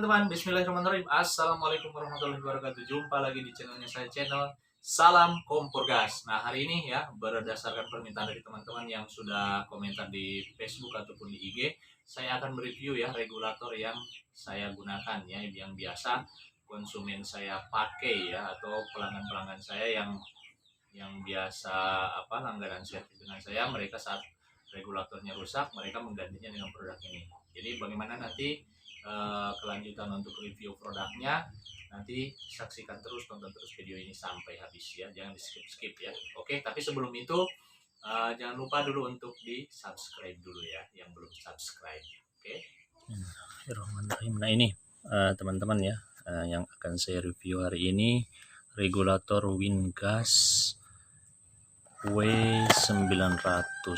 teman-teman, bismillahirrahmanirrahim. Assalamualaikum warahmatullahi wabarakatuh. Jumpa lagi di channelnya saya, channel Salam Kompor Gas. Nah, hari ini ya, berdasarkan permintaan dari teman-teman yang sudah komentar di Facebook ataupun di IG, saya akan mereview ya regulator yang saya gunakan ya, yang biasa konsumen saya pakai ya, atau pelanggan-pelanggan saya yang biasa langganan servis dengan saya. Mereka saat regulatornya rusak, mereka menggantinya dengan produk ini. Jadi bagaimana nanti kelanjutan untuk review produknya, nanti saksikan terus, tonton terus video ini sampai habis ya, jangan di skip ya. Oke, tapi sebelum itu jangan lupa dulu untuk di subscribe dulu ya yang belum subscribe. Oke. Bismillahirrahmanirrahim. Nah ini teman-teman ya, yang akan saya review hari ini regulator Wingas W900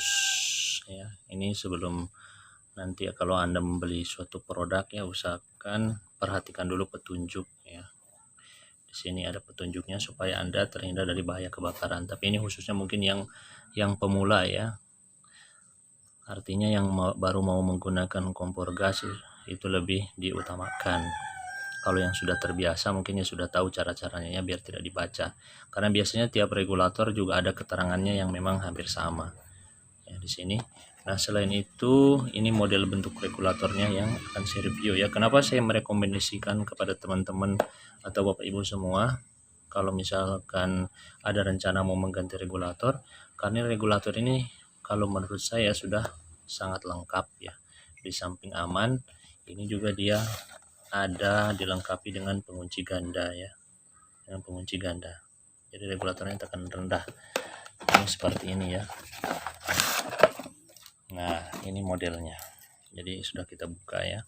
ya. Ini sebelum nanti kalau Anda membeli suatu produk ya, usahakan perhatikan dulu petunjuk ya. Di sini ada petunjuknya supaya Anda terhindar dari bahaya kebakaran. Tapi ini khususnya mungkin yang pemula ya. Artinya yang baru mau menggunakan kompor gas itu lebih diutamakan. Kalau yang sudah terbiasa mungkin ya sudah tahu cara-caranya ya, biar tidak dibaca. Karena biasanya tiap regulator juga ada keterangannya yang memang hampir sama. Ya, di sini. Nah, selain itu ini model bentuk regulatornya yang akan saya review ya. Kenapa saya merekomendasikan kepada teman-teman atau Bapak Ibu semua kalau misalkan ada rencana mau mengganti regulator, karena regulator ini kalau menurut saya sudah sangat lengkap ya. Di samping aman, ini juga dia ada dilengkapi dengan pengunci ganda ya, dengan pengunci ganda. Jadi regulatornya tekan rendah. Ini seperti ini ya. Nah, ini modelnya. Jadi sudah kita buka ya.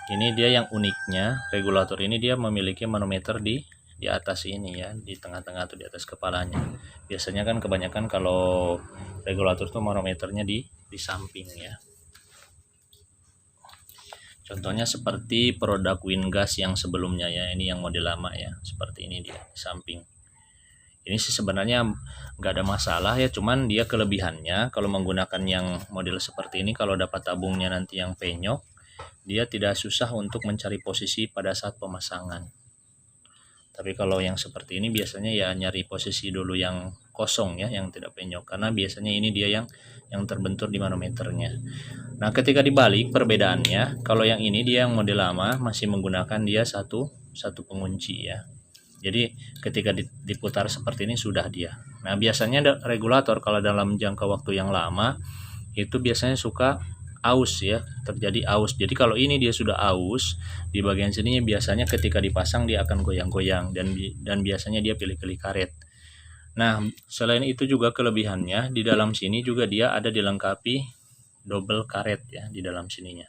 Ini dia yang uniknya, regulator ini dia memiliki manometer di atas ini ya, di tengah-tengah atau di atas kepalanya. Biasanya kan kebanyakan kalau regulator itu manometernya di samping ya. Contohnya seperti produk Wingas yang sebelumnya ya, ini yang model lama ya, seperti ini dia di samping. Ini sih sebenarnya nggak ada masalah ya, cuman dia kelebihannya kalau menggunakan yang model seperti ini, kalau dapat tabungnya nanti yang penyok, dia tidak susah untuk mencari posisi pada saat pemasangan. Tapi kalau yang seperti ini biasanya ya nyari posisi dulu yang kosong ya, yang tidak penyok, karena biasanya ini dia yang terbentur di manometernya. Nah, ketika dibalik perbedaannya, kalau yang ini dia yang model lama masih menggunakan dia satu pengunci ya. Jadi ketika diputar seperti ini sudah dia. Nah, biasanya regulator kalau dalam jangka waktu yang lama itu biasanya suka aus ya, terjadi aus. Jadi kalau ini dia sudah aus, di bagian sininya biasanya ketika dipasang dia akan goyang-goyang dan biasanya dia pilih-pilih karet. Nah, selain itu juga kelebihannya di dalam sini juga dia ada dilengkapi double karet ya di dalam sininya.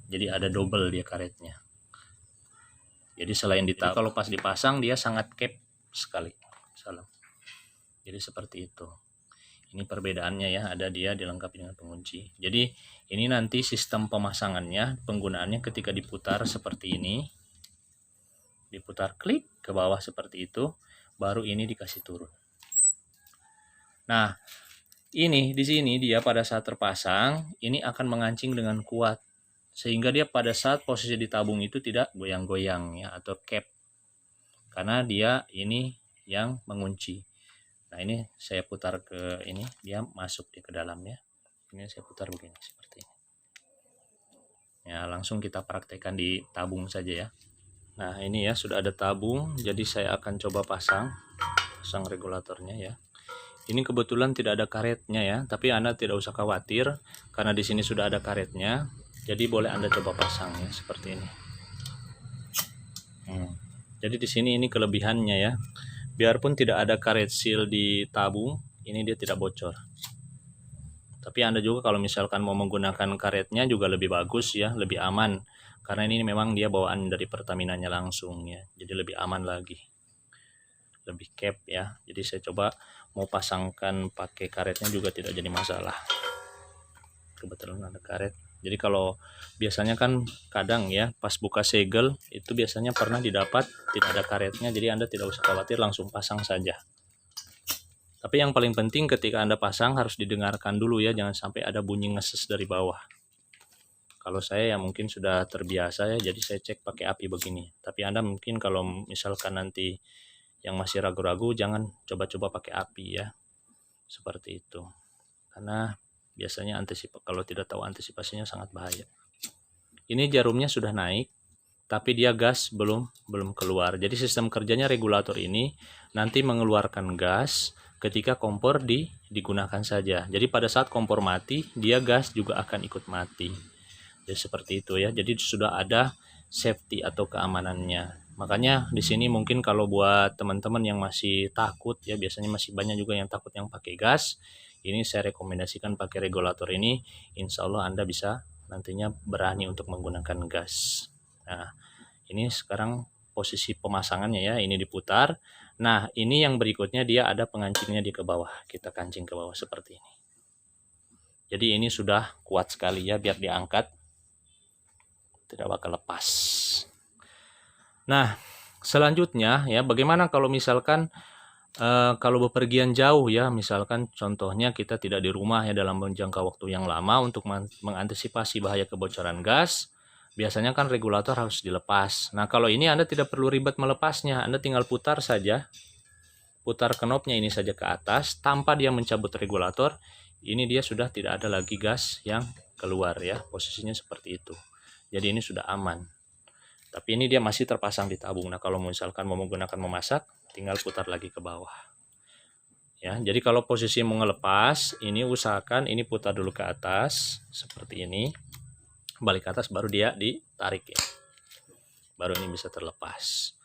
Jadi ada double dia karetnya. Jadi selain kalau pas dipasang dia sangat cap sekali. Salam. Jadi seperti itu. Ini perbedaannya ya, ada dia dilengkapi dengan pengunci. Jadi ini nanti sistem pemasangannya, penggunaannya ketika diputar seperti ini. Diputar klik ke bawah seperti itu, baru ini dikasih turun. Nah, ini di sini dia pada saat terpasang, ini akan mengancing dengan kuat. Sehingga dia pada saat posisi ditabung itu tidak goyang-goyang ya, atau cap. Karena dia ini yang mengunci. Nah, ini saya putar ke ini, dia masuk ke dalamnya. Ini saya putar begini seperti ini. Ya, langsung kita praktekkan di tabung saja ya. Nah, ini ya sudah ada tabung, jadi saya akan coba pasang regulatornya ya. Ini kebetulan tidak ada karetnya ya, tapi Anda tidak usah khawatir karena di sini sudah ada karetnya. Jadi boleh Anda coba pasang ya seperti ini. Jadi di sini ini kelebihannya ya. Biarpun tidak ada karet seal di tabung, ini dia tidak bocor. Tapi Anda juga kalau misalkan mau menggunakan karetnya juga lebih bagus ya, lebih aman. Karena ini memang dia bawaan dari Pertamina-nya langsung ya. Jadi lebih aman lagi. Lebih cap ya. Jadi saya coba mau pasangkan pakai karetnya juga tidak jadi masalah. Kebetulan ada karet. Jadi kalau biasanya kan kadang ya pas buka segel itu biasanya pernah didapat tidak ada karetnya, jadi Anda tidak usah khawatir, langsung pasang saja. Tapi yang paling penting ketika Anda pasang harus didengarkan dulu ya, jangan sampai ada bunyi ngeses dari bawah. Kalau saya ya mungkin sudah terbiasa ya, jadi saya cek pakai api begini. Tapi Anda mungkin kalau misalkan nanti yang masih ragu-ragu, jangan coba-coba pakai api ya, seperti itu. Karena biasanya kalau tidak tahu antisipasinya sangat bahaya. Ini jarumnya sudah naik, tapi dia gas belum keluar. Jadi sistem kerjanya regulator ini nanti mengeluarkan gas ketika kompor digunakan saja. Jadi pada saat kompor mati, dia gas juga akan ikut mati. Jadi seperti itu ya. Jadi sudah ada safety atau keamanannya. Makanya di sini mungkin kalau buat teman-teman yang masih takut ya, biasanya masih banyak juga yang takut yang pakai gas. Ini saya rekomendasikan pakai regulator ini. Insya Allah Anda bisa nantinya berani untuk menggunakan gas. Nah, ini sekarang posisi pemasangannya ya, ini diputar. Nah, ini yang berikutnya dia ada pengancingnya di ke bawah. Kita kancing ke bawah seperti ini. Jadi ini sudah kuat sekali ya, biar diangkat tidak bakal lepas. Nah, selanjutnya ya, bagaimana kalau misalkan kalau bepergian jauh ya, misalkan contohnya kita tidak di rumah ya dalam jangka waktu yang lama, untuk mengantisipasi bahaya kebocoran gas. Biasanya kan regulator harus dilepas. Nah, kalau ini Anda tidak perlu ribet melepasnya. Anda tinggal putar saja. Putar knopnya ini saja ke atas tanpa dia mencabut regulator. Ini dia sudah tidak ada lagi gas yang keluar ya. Posisinya seperti itu. Jadi ini sudah aman. Tapi ini dia masih terpasang di tabung. Nah, kalau misalkan mau menggunakan memasak, tinggal putar lagi ke bawah. Ya, jadi kalau posisi mau ngelepas, ini usahakan ini putar dulu ke atas seperti ini. Balik ke atas baru dia ditarik ya, baru ini bisa terlepas.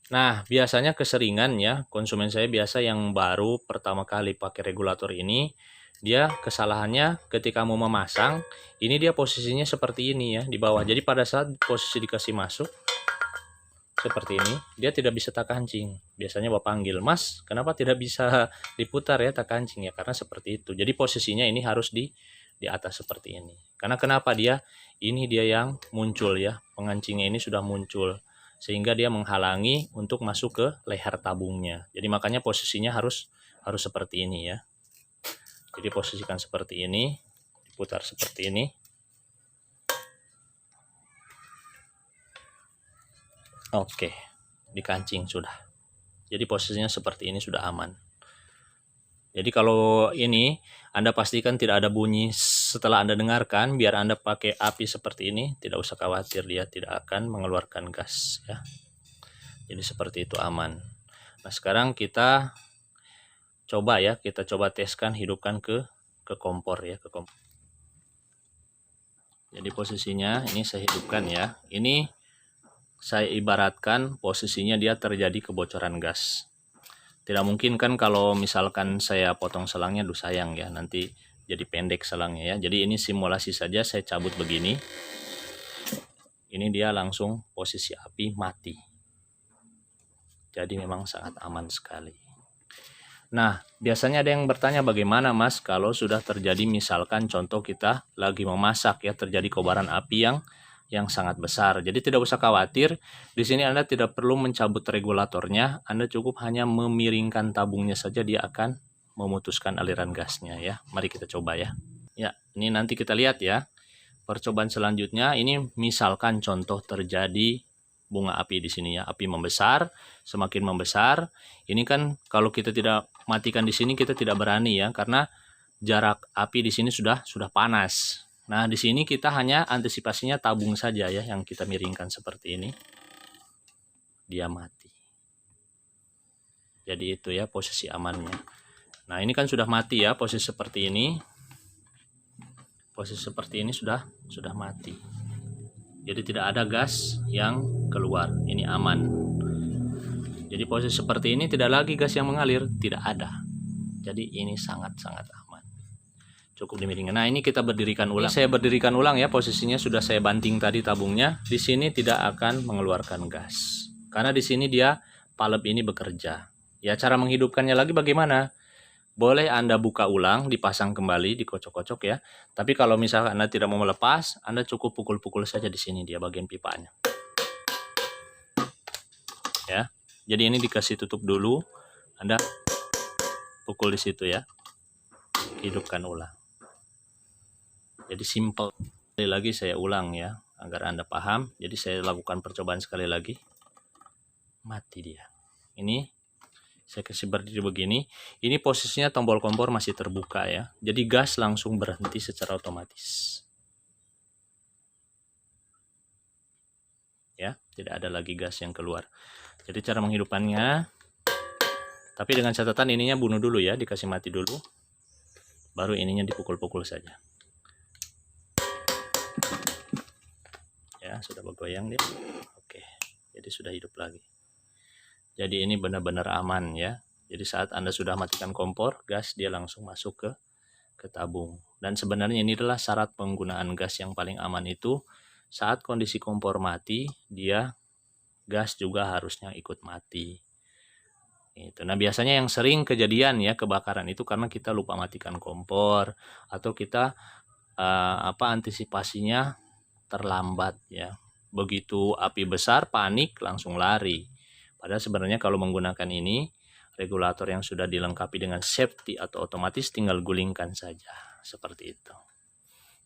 Nah, biasanya keseringan ya, konsumen saya biasa yang baru pertama kali pakai regulator ini, dia kesalahannya ketika mau memasang, ini dia posisinya seperti ini ya, di bawah. Jadi pada saat posisi dikasih masuk seperti ini, dia tidak bisa tak kancing. Biasanya Bapak panggil, "Mas, kenapa tidak bisa diputar ya tak kancing?" Ya karena seperti itu. Jadi posisinya ini harus di atas seperti ini. Karena kenapa ini dia yang muncul ya, pengancingnya ini sudah muncul sehingga dia menghalangi untuk masuk ke leher tabungnya. Jadi makanya posisinya harus seperti ini ya. Jadi posisikan seperti ini, diputar seperti ini. Oke, dikancing sudah. Jadi posisinya seperti ini sudah aman. Jadi kalau ini Anda pastikan tidak ada bunyi setelah Anda dengarkan, biar Anda pakai api seperti ini, tidak usah khawatir, dia tidak akan mengeluarkan gas ya. Jadi seperti itu aman. Nah, sekarang kita coba ya, kita coba teskan, hidupkan ke kompor ya, ke kompor. Jadi posisinya ini saya hidupkan ya. Ini saya ibaratkan posisinya dia terjadi kebocoran gas. Tidak mungkin kan kalau misalkan saya potong selangnya, sayang ya, nanti jadi pendek selangnya ya. Jadi ini simulasi saja, saya cabut begini. Ini dia langsung posisi api mati. Jadi memang sangat aman sekali. Nah, biasanya ada yang bertanya, bagaimana Mas kalau sudah terjadi misalkan contoh kita lagi memasak ya, terjadi kobaran api yang sangat besar. Jadi tidak usah khawatir, di sini Anda tidak perlu mencabut regulatornya, Anda cukup hanya memiringkan tabungnya saja, dia akan memutuskan aliran gasnya ya. Mari kita coba ya. Ya, ini nanti kita lihat ya. Percobaan selanjutnya ini misalkan contoh terjadi bunga api di sini ya, api membesar, semakin membesar. Ini kan kalau kita tidak matikan di sini kita tidak berani ya, karena jarak api di sini sudah panas. Nah, di sini kita hanya antisipasinya tabung saja ya, yang kita miringkan seperti ini. Dia mati. Jadi itu ya posisi amannya. Nah, ini kan sudah mati ya, posisi seperti ini. Posisi seperti ini sudah mati. Jadi tidak ada gas yang keluar. Ini aman. Jadi posisi seperti ini tidak lagi gas yang mengalir, tidak ada. Jadi ini sangat-sangat aman. Cukup dimiringkan. Nah, ini kita berdirikan ulang. Ini saya berdirikan ulang ya, posisinya sudah saya banting tadi tabungnya. Di sini tidak akan mengeluarkan gas. Karena di sini dia palep ini bekerja. Ya, cara menghidupkannya lagi bagaimana? Boleh Anda buka ulang, dipasang kembali, dikocok-kocok ya. Tapi kalau misalkan Anda tidak mau melepas, Anda cukup pukul-pukul saja di sini dia bagian pipanya. Ya. Jadi ini dikasih tutup dulu. Anda pukul di situ ya. Hidupkan ulang. Jadi simple. Sekali lagi saya ulang ya, agar Anda paham. Jadi saya lakukan percobaan sekali lagi. Mati dia. Ini saya kasih berdiri begini. Ini posisinya tombol kompor masih terbuka ya. Jadi gas langsung berhenti secara otomatis. Ya, tidak ada lagi gas yang keluar. Jadi cara menghidupkannya, tapi dengan catatan ininya bunuh dulu ya, dikasih mati dulu. Baru ininya dipukul-pukul saja. Ya, sudah bergoyang dia. Oke, jadi sudah hidup lagi. Jadi ini benar-benar aman ya. Jadi saat Anda sudah matikan kompor, gas dia langsung masuk ke tabung. Dan sebenarnya ini adalah syarat penggunaan gas yang paling aman itu. Saat kondisi kompor mati, dia gas juga harusnya ikut mati. Itu. Nah biasanya yang sering kejadian ya kebakaran itu karena kita lupa matikan kompor atau kita antisipasinya terlambat ya. Begitu api besar panik langsung lari. Padahal sebenarnya kalau menggunakan ini regulator yang sudah dilengkapi dengan safety atau otomatis tinggal gulingkan saja seperti itu.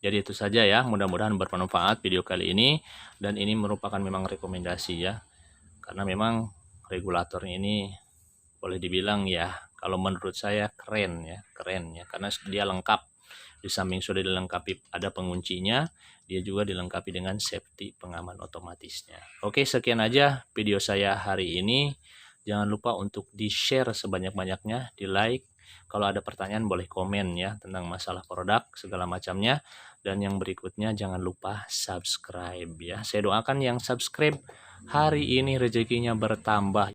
Jadi itu saja ya, mudah-mudahan bermanfaat video kali ini dan ini merupakan memang rekomendasi ya. Karena memang regulator ini boleh dibilang ya kalau menurut saya keren ya karena dia lengkap. Di samping sudah dilengkapi ada penguncinya, dia juga dilengkapi dengan safety pengaman otomatisnya. Oke, sekian aja video saya hari ini. Jangan lupa untuk di-share sebanyak-banyaknya, di-like. Kalau ada pertanyaan boleh komen ya tentang masalah produk segala macamnya. Dan yang berikutnya jangan lupa subscribe ya. Saya doakan yang subscribe hari ini rezekinya bertambah.